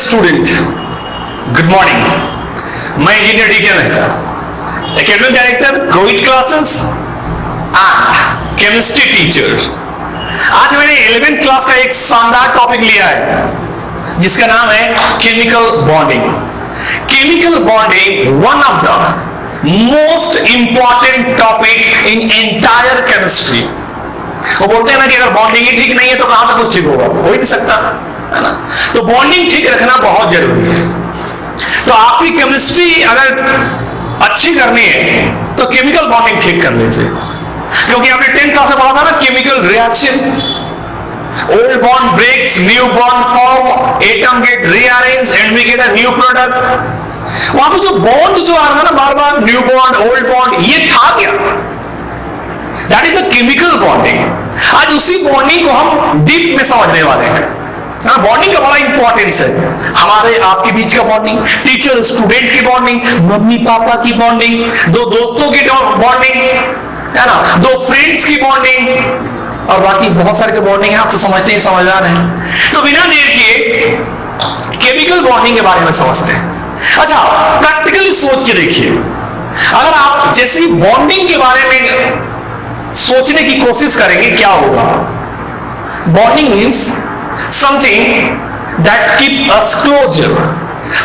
Student, good morning. मैं engineer D के Mehta, academic director Rohit classes and chemistry teacher. आज मैंने 11th क्लास का एक शानदार टॉपिक लिया है जिसका नाम है chemical bonding. Chemical bonding one of the most important topic in entire chemistry. वो बोलते हैं ना कि अगर बॉन्डिंग ही ठीक नहीं है तो कहां से कुछ ठीक होगा, हो ही नहीं सकता, है ना। तो बॉन्डिंग ठीक रखना बहुत जरूरी है। तो आपकी केमिस्ट्री अगर अच्छी करनी है तो केमिकल बॉन्डिंग ठीक कर लीजिए, क्योंकि आपने 10th क्लास में पढ़ा था ना chemical reaction, old bond breaks, new bond form, atom get rearrange and we get a new product. वहां पे जो बॉन्ड जो आ रहा है ना बार बार, न्यू बॉन्ड, ओल्ड बॉन्ड, ये था क्या? That is the chemical bonding. आज उसी बॉन्डिंग को हम डीप में समझने वाले हैं। बॉन्डिंग का बड़ा इंपॉर्टेंस है। हमारे आपके बीच का बॉन्डिंग, टीचर स्टूडेंट की बॉन्डिंग, मम्मी पापा की बॉन्डिंग, दो दोस्तों की बॉन्डिंग, है ना, दो फ्रेंड्स की बॉन्डिंग, और बाकी बहुत सारे के बॉन्डिंग है। आप तो समझते हैं, समझदार हैं। तो बिना देर किए केमिकल बॉन्डिंग के बारे में समझते हैं। अच्छा, प्रैक्टिकली सोच के देखिए, अगर आप जैसे ही बॉन्डिंग के बारे में सोचने की कोशिश करेंगे क्या होगा। Bonding means something that keep us closure.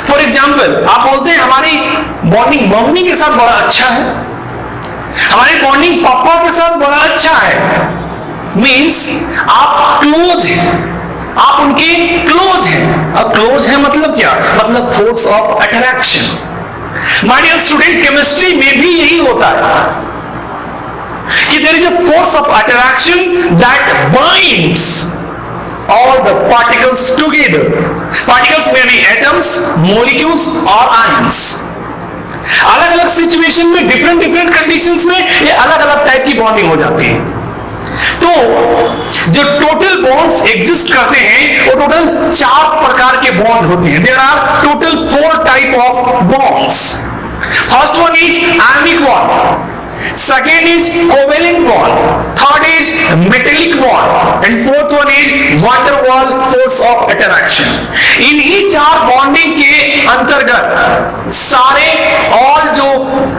For example, आप बोलते हैं हमारी बॉन्डिंग मम्मी के साथ बड़ा अच्छा है, हमारी बॉन्डिंग पापा के साथ बड़ा अच्छा है। मीन्स आप क्लोज हैं, आप उनके क्लोज हैं। अब क्लोज है मतलब क्या? मतलब force of attraction. My dear student, chemistry में भी यही होता है कि there is a force of attraction that binds all the particles together. Particles may be atoms, molecules or ions. अलग अलग सिचुएशन में, डिफरेंट डिफरेंट कंडीशंस में ये अलग अलग टाइप की बॉन्डिंग हो जाती है। तो जो टोटल बॉन्ड्स एग्जिस्ट करते हैं वो टोटल 4 प्रकार के बॉन्ड होते हैं। There are total 4 type of bonds. First one is ionic bond, second is covalent bond, third is metallic bond and fourth one is van der Waal force of attraction। इन्हीं 4 bonding के अंतर्गत सारे और जो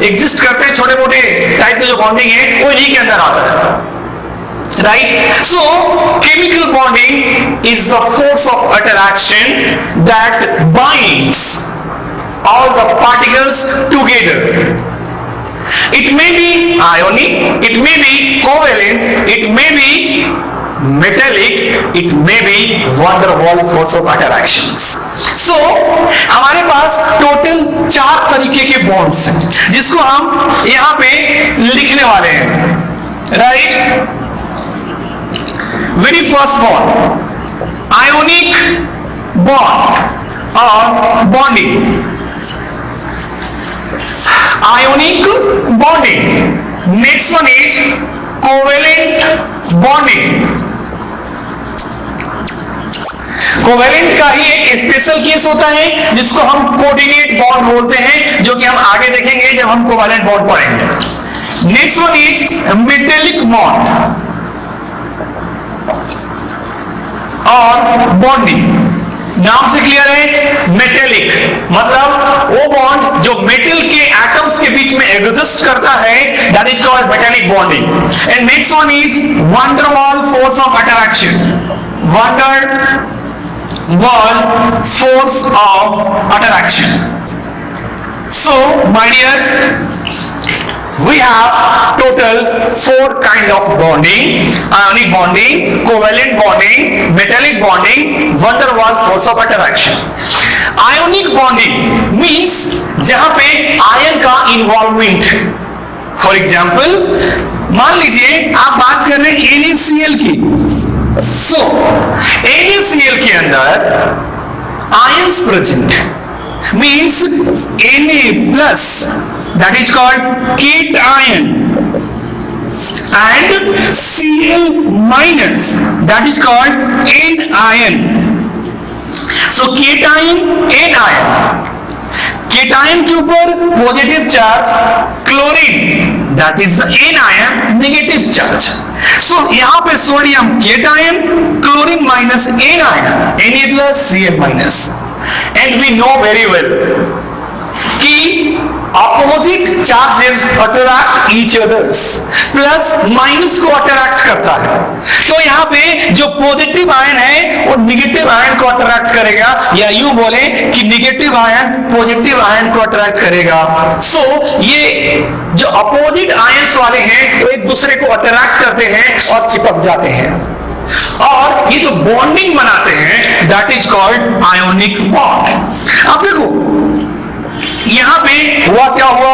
exist करते हैं छोटे मोटे टाइप के जो बॉन्डिंग है वो इन्हीं के अंदर आता है, right. So chemical bonding is the force of attraction that binds all the particles together। It may be ionic, it may be covalent, it may be metallic, it may be van der Waal force of attractions। So हमारे पास total 4 तरीके के bonds हैं जिसको हम यहां पे लिखने वाले हैं, right. Very first bond ionic bond और bonding. Ionic bonding, next one is covalent bonding। Covalent का ही एक स्पेशल केस होता है जिसको हम कोऑर्डिनेट बॉन्ड बोलते हैं, जो कि हम आगे देखेंगे जब हम कोवेलेंट बॉन्ड पढ़ेंगे। Next one is metallic bond और बॉन्डिंग। नाम से क्लियर है, मेटेलिक मतलब वो बॉन्ड जो मेटल के एटम्स के बीच में एग्जिस्ट करता है, that is called metallic bonding. And next one is van der Waal force of attraction, van der Waal force of attraction। So my dear, we have total 4 kind of bonding: ionic bonding, covalent bonding, metallic bonding, van der Waal force of attraction। ionic bonding means जहां पे ion का involvement है। For example, मान लीजिए आप बात कर रहे हैं NaCl की। सो NaCl के अंदर आयंस प्रेजेंट है, means Na+ that is called cation and Cl- that is called anion। so cation, anion, cation के ऊपर positive charge, chlorine that is the anion, negative charge. so यहां पे sodium cation, chlorine minus anion, Na+, Cl-। And we know very well कि opposite charges attract each others, plus minus को attract करता है। तो यहां पे जो पॉजिटिव आयन है वो निगेटिव आयन को अट्रैक्ट करेगा, या यूं बोले कि निगेटिव आयन पॉजिटिव आयन को अट्रैक्ट करेगा। सो ये जो अपोजिट आयंस वाले हैं वो एक दूसरे को अट्रैक्ट करते हैं और चिपक जाते हैं, और ये जो बॉन्डिंग बनाते हैं that is called ionic bond. अब देखो यहां पे हुआ क्या हुआ,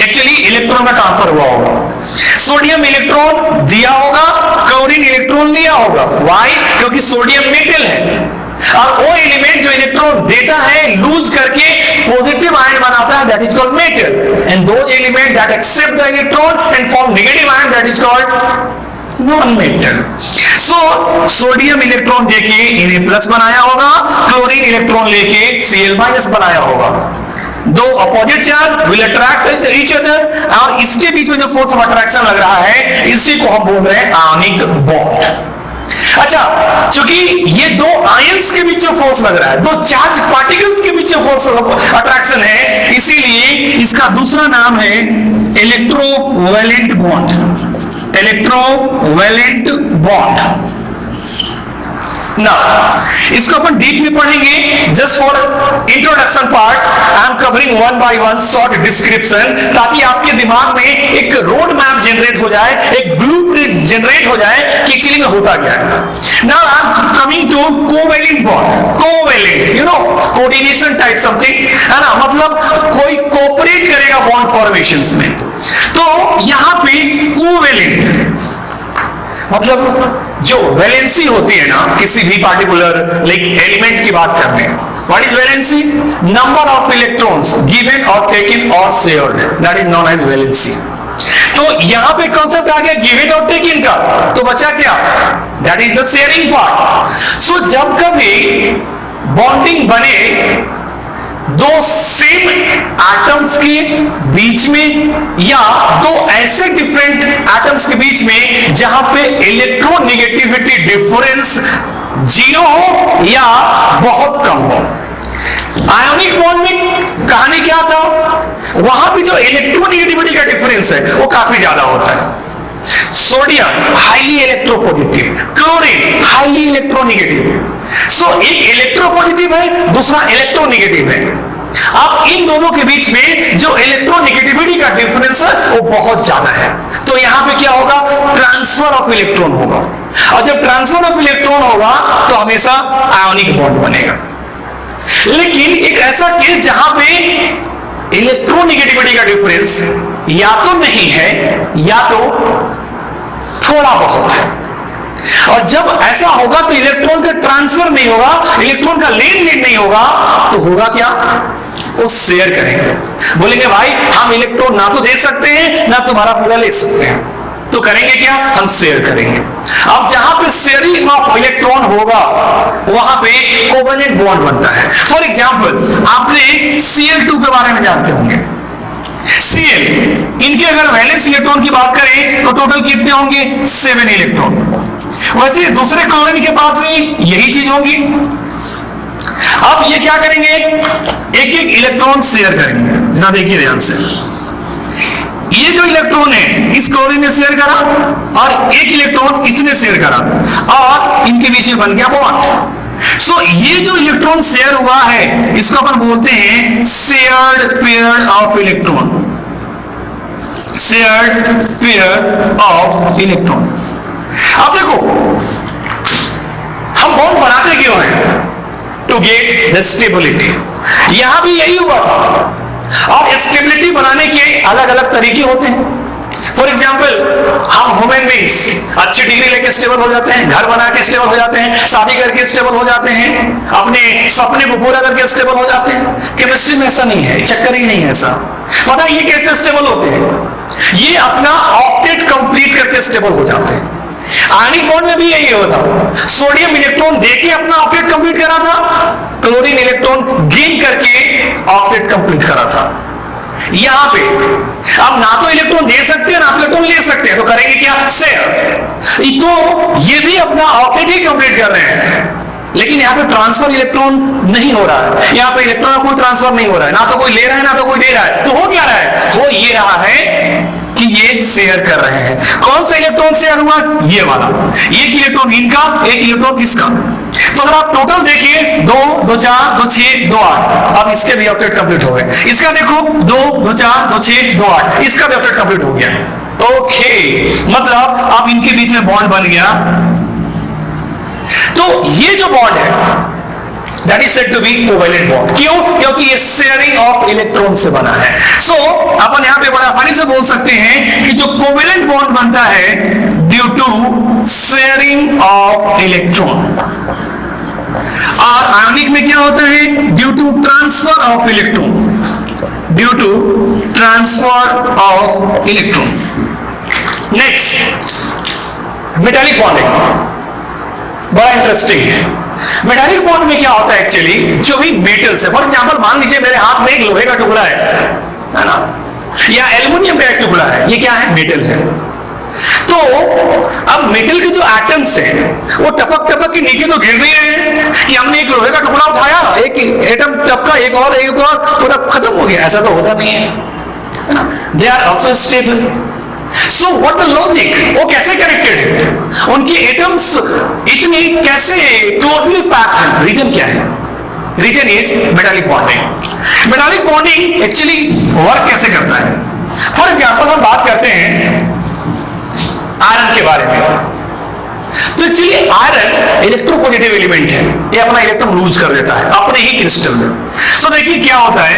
एक्चुअली इलेक्ट्रॉन का ट्रांसफर हुआ होगा। सोडियम इलेक्ट्रॉन दिया होगा, क्लोरीन इलेक्ट्रॉन लिया होगा। व्हाई? क्योंकि सोडियम मेटल है, और वो एलिमेंट जो इलेक्ट्रॉन देता है लूज करके पॉजिटिव आयन बनाता है that is called metal, and those element that accept the electron and form negative ion that is called non metal. So sodium electron देके इन्हें प्लस बनाया होगा, क्लोरीन इलेक्ट्रॉन लेके Cl माइनस बनाया होगा। दो opposite charge will attract each other, और इसके बीच में जो फोर्स ऑफ अट्रैक्शन लग रहा है इसी को हम बोल रहे हैं आयनिक बॉन्ड। अच्छा, क्योंकि ये दो आयंस के बीच में फोर्स लग रहा है, दो चार्ज पार्टिकल्स के बीच में फोर्स ऑफ अट्रैक्शन है, इसीलिए इसका दूसरा नाम है इलेक्ट्रोवैलेंट बॉन्ड। Electrovalent bond. ना इसको अपन डीप में पढ़ेंगे। Just for introduction part I am covering one by one short description, ताकि आपके दिमाग में एक रोड मैप जनरेट हो जाए, एक ब्लूप्रिंट जनरेट हो जाए कि एक्चुअली में होता क्या है। Now I am coming to covalent bond. Covalent you know coordination type something है ना, मतलब कोई कोऑपरेट करेगा बॉन्ड फॉर्मेशंस में। तो यहां पे कोवैलेंट मतलब जो वैलेंसी होती है ना किसी भी पार्टिकुलर लाइक एलिमेंट की बात करते हैं, what is valency? Number of electrons given और टेकन और shared, that is known as valency. तो यहां पे कॉन्सेप्ट आ गया गिवन और टेकन का, तो बचा क्या? That is the sharing part. So जब कभी बॉन्डिंग बने दो सेम एटम्स के बीच में या दो ऐसे डिफरेंट एटम्स के बीच में जहां पे इलेक्ट्रोनेगेटिविटी डिफरेंस जीरो हो या बहुत कम हो। आयोनिक बॉन्ड में कहानी क्या था, वहां भी जो इलेक्ट्रोनेगेटिविटी का डिफरेंस है वो काफी ज्यादा होता है। Sodium highly electropositive, chlorine highly electronegative. So एक इलेक्ट्रोपॉजिटिव है, दूसरा इलेक्ट्रोनेगेटिव है। अब इन दोनों के बीच में जो इलेक्ट्रोनेगेटिविटी का डिफरेंस है वो बहुत ज्यादा है, तो यहां पे क्या होगा? ट्रांसफर ऑफ इलेक्ट्रॉन होगा, और जब ट्रांसफर ऑफ इलेक्ट्रॉन होगा तो हमेशा आयोनिक बॉन्ड बनेगा। लेकिन एक ऐसा केस जहां पे इलेक्ट्रोनेगेटिविटी का डिफरेंस या तो नहीं है या तो थोड़ा बहुत है, और जब ऐसा होगा तो इलेक्ट्रॉन का ट्रांसफर नहीं होगा, इलेक्ट्रॉन का लेन देन नहीं होगा, तो होगा क्या? वो शेयर करेंगे, बोलेंगे भाई हम इलेक्ट्रॉन ना तो दे सकते हैं ना तुम्हारा पूरा ले सकते हैं, तो करेंगे क्या? हम शेयर करेंगे। अब जहां पे शेयरिंग ऑफ इलेक्ट्रॉन होगा वहां पे कोवैलेंट बॉन्ड बनता है। फॉर एग्जांपल आपने Cl2 के बारे में जानते होंगे। Cl इनके अगर वैलेंस इलेक्ट्रॉन की बात करें तो टोटल कितने होंगे? 7 इलेक्ट्रॉन। वैसे दूसरे क्लोरीन के पास भी यही चीज होगी। अब ये क्या करेंगे? एक एक इलेक्ट्रॉन शेयर करेंगे। जरा देखिए ध्यान से, ये जो इलेक्ट्रॉन है इस क्लोरीन ने शेयर करा और एक इलेक्ट्रॉन इसने शेयर करा और इनके बीच में बन गया बॉन्ड। सो ये जो इलेक्ट्रॉन शेयर हुआ है इसको अपन बोलते हैं shared pair of electron. Shared pair of electron. अब देखो हम बॉन्ड बनाते क्यों हैं? To get the stability. यहां भी यही हुआ था, और स्टेबिलिटी बनाने के अलग अलग तरीके होते हैं। फॉर एग्जाम्पल हम ह्यूमन बींग्स अच्छी डिग्री लेके स्टेबल हो जाते हैं, घर बना के स्टेबल हो जाते हैं, शादी करके स्टेबल हो जाते हैं, अपने सपने को पूरा करके स्टेबल हो जाते हैं। केमिस्ट्री में ऐसा नहीं है, चक्कर ही नहीं है ऐसा। पता है ये कैसे स्टेबल होते हैं? ये अपना ऑक्टेट कंप्लीट करके स्टेबल हो जाते हैं। आयनिक बॉन्ड में भी यही होता, सोडियम इलेक्ट्रॉन देके अपना ऑक्टेट कंप्लीट करा था, क्लोरीन इलेक्ट्रॉन गेन करके ऑक्टेट कंप्लीट करा था। यहां पे अब ना तो इलेक्ट्रॉन दे सकते हैं ना तो इलेक्ट्रॉन ले सकते हैं, तो करेंगे क्या? शेयर। तो ये भी अपना ऑक्टेट ही कंप्लीट कर रहे हैं, लेकिन यहाँ पे ट्रांसफर इलेक्ट्रॉन नहीं हो रहा है, यहाँ पे इलेक्ट्रॉन का कोई ट्रांसफर नहीं हो रहा है, ना तो कोई ले रहा है ना तो कोई दे रहा है। तो हो क्या रहा है? हो ये रहा है कि ये शेयर कर रहे हैं। कौन सा इलेक्ट्रॉन शेयर हुआ? ये वाला। एक इलेक्ट्रॉन इनका, एक इलेक्ट्रॉन इसका। तो अगर आप टोटल देखिए 2 2 4 2 6 2 8, अब इसके भी ऑक्टेट कंप्लीट हो गए। इसका देखो 2 2 4 2 6 2 8, इसका भी ऑक्टेट कंप्लीट हो गया। ओके, मतलब अब इनके बीच में बॉन्ड बन गया। तो ये जो बॉन्ड है that is said to be covalent bond। क्यों? क्योंकि ये शेयरिंग ऑफ इलेक्ट्रॉन से बना है। सो अपन यहां पे बड़ा आसानी से बोल सकते हैं कि जो कोवेलेंट बॉन्ड बनता है due to sharing of electron, और आयनिक में क्या होता है? Due to transfer of electron, due to transfer of electron. Next, metallic bonding बड़ा इंटरेस्टिंग है। मेटालिक बॉन्ड में क्या होता है एक्चुअली, जो भी मेटल्स है, फॉर एग्जांपल मान लीजिए मेरे हाथ में एक लोहे का टुकड़ा है ना, या एल्युमिनियम का एक टुकड़ा है, ये क्या है? मेटल है। तो अब मेटल के जो एटम्स हैं वो टपक टपक के नीचे तो गिर नहीं रहे हैं कि हमने एक लोहे का टुकड़ा उठाया, एक एटम टपका, एक और पूरा खत्म हो गया, ऐसा तो होता नहीं है। They are also stable. So what the logic, वो कैसे कनेक्टेड है? उनके एटम्स इतने कैसे क्लोजली पैक्ड हैं? रीजन क्या है? Reason is metallic bonding. Metallic bonding actually work कैसे करता है? फॉर एग्जांपल हम बात करते हैं आयरन के बारे में। तो एक्चुअली आयरन इलेक्ट्रोपॉजिटिव एलिमेंट है, ये अपना इलेक्ट्रॉन लूज कर देता है अपने ही क्रिस्टल में। तो देखिए क्या होता है,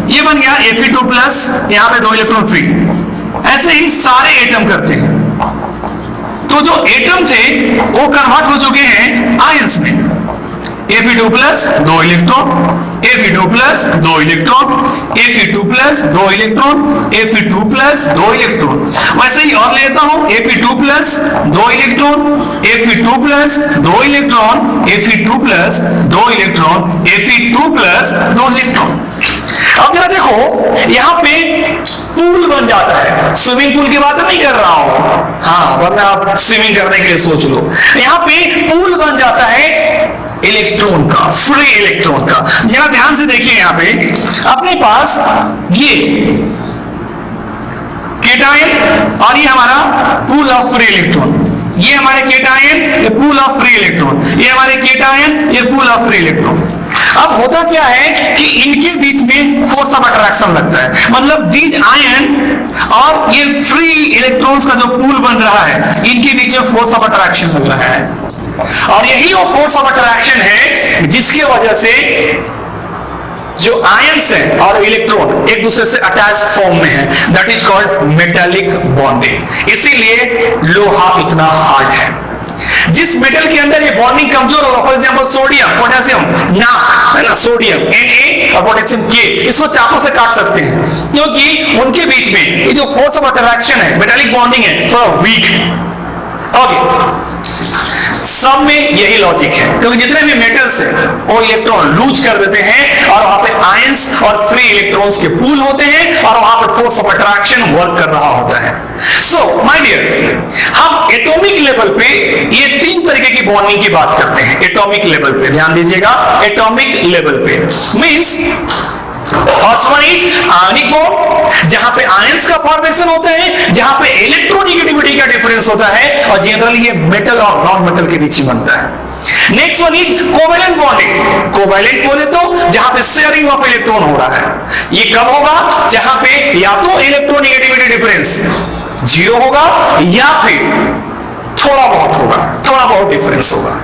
ये बन गया Fe2+, यहां पे 2 इलेक्ट्रॉन फ्री। ऐसे ही सारे एटम करते हैं। तो जो एटम थे वो कन्वर्ट हो चुके हैं आयंस में। Fe2+, 2 electron, Fe2+, 2 electron, Fe2+, 2 electron, Fe2+, 2 electron. वैसे ही और लेता हूं, Fe2+, 2 electron, Fe2+, 2 electron, Fe2+, 2 electron, Fe2+, 2 electron. अब जरा देखो यहां पे पूल बन जाता है। स्विमिंग पूल की बात नहीं कर रहा हूं, हाँ, वरना आप स्विमिंग करने के लिए सोच लो। यहां पे पूल बन जाता है इलेक्ट्रॉन का, फ्री इलेक्ट्रॉन का। जरा ध्यान से देखिए यहां पे अपने पास ये केटायन और ये हमारा पूल ऑफ फ्री इलेक्ट्रॉन, ये हमारे केटायन, ये पूल ऑफ फ्री इलेक्ट्रॉन, ये हमारे केटायन, ये पूल ऑफ फ्री इलेक्ट्रॉन। अब होता क्या है कि इनके बीच में फोर्स ऑफ अट्रैक्शन लगता है, मतलब दीज आयन और ये फ्री इलेक्ट्रॉन्स का जो पूल बन रहा है, इनके बीच में फोर्स ऑफ अट्रैक्शन लग रहा है। और यही वो फोर्स ऑफ अट्रैक्शन है जिसके वजह से जो आयंस हैं और इलेक्ट्रॉन एक दूसरे से अटैच फॉर्म में है, that is called metallic bonding. इसीलिए लोहा इतना हार्ड है। जिस मेटल के अंदर ये बॉन्डिंग कमजोर होगा, फॉर एग्जांपल सोडियम, पोटेशियम, नाक है ना, सोडियम Na और पोटेशियम K, इसको चाकू से काट सकते हैं क्योंकि उनके बीच में ये जो फोर्स ऑफ अट्रैक्शन है, मेटालिक बॉन्डिंग है, थोड़ा वीक है। ओके, सब में यही लॉजिक है क्योंकि जितने भी मेटल्स हैं वो इलेक्ट्रॉन लूज कर देते हैं और वहां पे आयंस और फ्री इलेक्ट्रॉन्स के पूल होते हैं और वहां पे फोर्स ऑफ अट्रैक्शन वर्क कर रहा होता है। सो माय डियर, हम एटॉमिक लेवल पे ये 3 तरीके की बॉन्डिंग की बात करते हैं। एटॉमिक लेवल पे ध्यान दीजिएगा, एटॉमिक लेवल पे means first one is ionic bond, जहां पे आयंस का फॉर्मेशन होता है, जहां पे इलेक्ट्रोनेगेटिविटी का डिफरेंस होता है और जनरली ये मेटल और नॉन मेटल के बीच में बनता है। Next one is covalent bonding. Covalent बोले तो जहां पे शेयरिंग ऑफ इलेक्ट्रॉन हो रहा है। ये कब होगा? जहां पे या तो इलेक्ट्रोनेगेटिविटी डिफरेंस 0 होगा या फिर थोड़ा बहुत डिफरेंस होगा।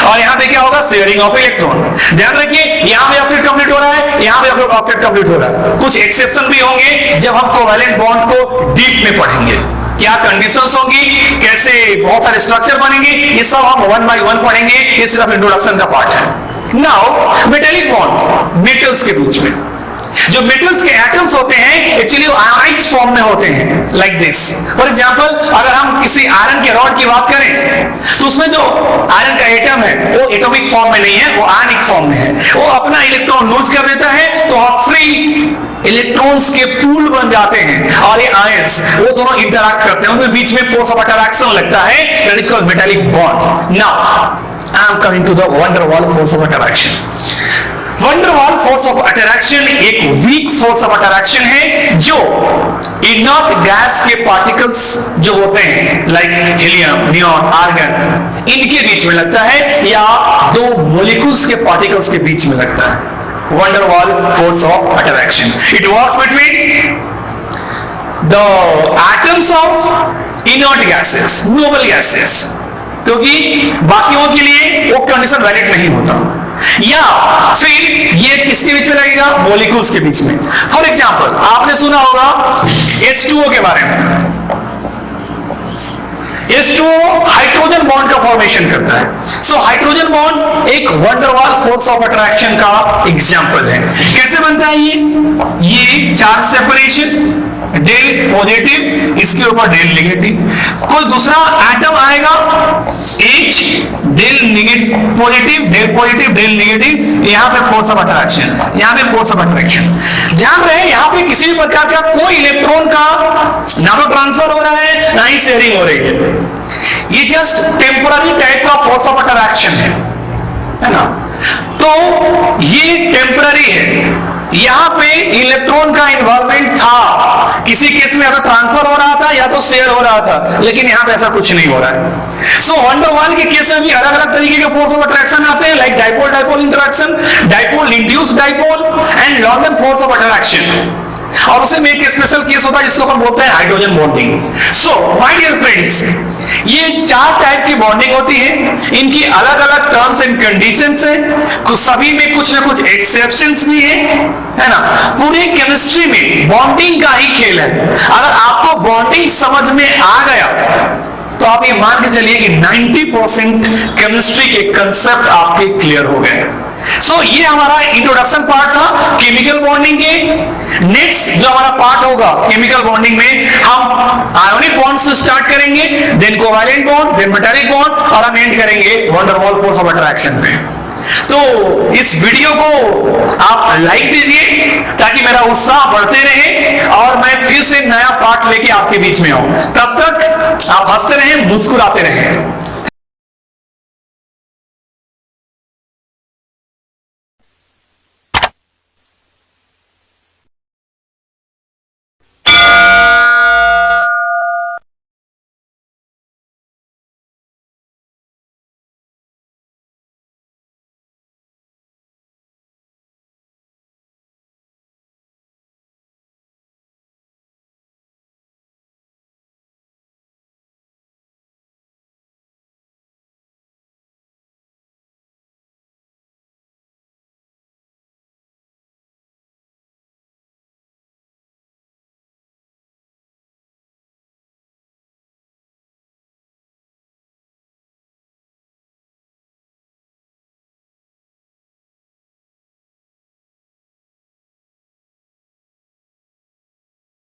और यहां पे क्या होगा? Sharing of electron. ध्यान रखिए, यहां पे ऑक्टेट कंप्लीट हो रहा है, यहां पे ऑक्टेट कंप्लीट हो रहा है। कुछ एक्सेप्शन भी होंगे जब हम कोवेलेंट बॉन्ड को डीप में पढ़ेंगे, क्या कंडीशंस होंगी, कैसे बहुत सारे स्ट्रक्चर बनेंगे, ये सब हम 1 by 1 पढ़ेंगे। ये सिर्फ इंट्रोडक्शन का पार्ट है। नाउ मेटेलिक बॉन्ड, मेटल्स के बीच में जो मेटल्स के एटम्स होते हैं एक्चुअली वो आयनाइज फॉर्म में होते हैं, लाइक दिस। फॉर एग्जांपल अगर हम किसी आयरन के रॉड की बात करें तो उसमें जो आयरन का एटम है वो एटॉमिक फॉर्म में नहीं है, वो आयनिक फॉर्म में है। वो अपना इलेक्ट्रॉन लूज कर देता है तो फ्री इलेक्ट्रॉन्स के पूल बन जाते हैं और ये आयंस वो दोनों इंटरैक्ट करते हैं, उनके बीच में फोर्स ऑफ अट्रैक्शन लगता है, that is called metallic bond. Now I am coming to the van der Waals force of attraction. van der Waals force of attraction एक वीक फोर्स ऑफ अट्रैक्शन है जो inert gas के particles जो होते हैं like helium, neon, argon, इनके बीच में लगता है या दो मॉलिक्यूल्स के पार्टिकल्स के बीच में लगता है। van der Waals force of attraction, it works between the atoms of inert gases, noble gases, क्योंकि बाकियों के लिए वो कंडीशन वैलिड नहीं होता, या फिर ये किसके बीच में लगेगा, मॉलिक्यूल्स के बीच में। फॉर एग्जांपल आपने सुना होगा H2O के बारे में। H2O हाइड्रोजन बॉन्ड का फॉर्मेशन करता है। सो हाइड्रोजन बॉन्ड एक van der Waals force of attraction का एग्जांपल है। कैसे बनता है ये चार्ज सेपरेशन, डेल पॉजिटिव, इसके ऊपर डेल नेगेटिव, कोई दूसरा एटम आएगा H, del negative positive, del negative, यहाँ पे फोर्स ऑफ अट्रैक्शन, यहाँ पे फोर्स ऑफ अट्रैक्शन। ध्यान रहे यहाँ पे किसी भी प्रकार का कोई इलेक्ट्रॉन का ना तो ट्रांसफर हो रहा है ना ही शेयरिंग हो रही है, ये जस्ट टेम्पररी टाइप का फोर्स ऑफ अट्रैक्शन है ना। तो ये टेम्पररी है, यहां पे इलेक्ट्रॉन का इन्वॉल्वमेंट था, किसी केस में या तो ट्रांसफर हो रहा था या तो शेयर हो रहा था, लेकिन यहां पे ऐसा कुछ नहीं हो रहा है। सो van der Waals के केस में भी अलग अलग तरीके के फोर्स ऑफ अट्रैक्शन आते हैं, like dipole dipole interaction, dipole induced dipole and London force of attraction. और उसे में एक स्पेशल केस होता है जिसको अपन बोलते हैं hydrogen bonding. So my dear friends, ये चार टाइप की बॉन्डिंग होती है, इनकी अलग अलग टर्म्स एंड कंडीशंस है, कुछ सभी में कुछ ना कुछ एक्सेप्शंस भी है ना। पूरी केमिस्ट्री में बॉन्डिंग का ही खेल है। अगर आपको बॉन्डिंग समझ में आ गया तो आप ये मान के चलिए कि 90% केमिस्ट्री के कंसेप्ट आपके क्लियर हो गए। सो ये हमारा इंट्रोडक्शन पार्ट था केमिकल बॉन्डिंग के। नेक्स्ट जो हमारा पार्ट होगा केमिकल बॉन्डिंग में, हम आयोनिक बॉन्ड से स्टार्ट करेंगे, then covalent bond, then metallic bond, और हम एंड करेंगे van der Waals force of attraction पे। तो इस वीडियो को आप लाइक दीजिए ताकि मेरा उत्साह बढ़ते रहे और मैं फिर से नया पार्ट लेके आपके बीच में आऊं। तब तक आप हंसते रहें, मुस्कुराते रहें।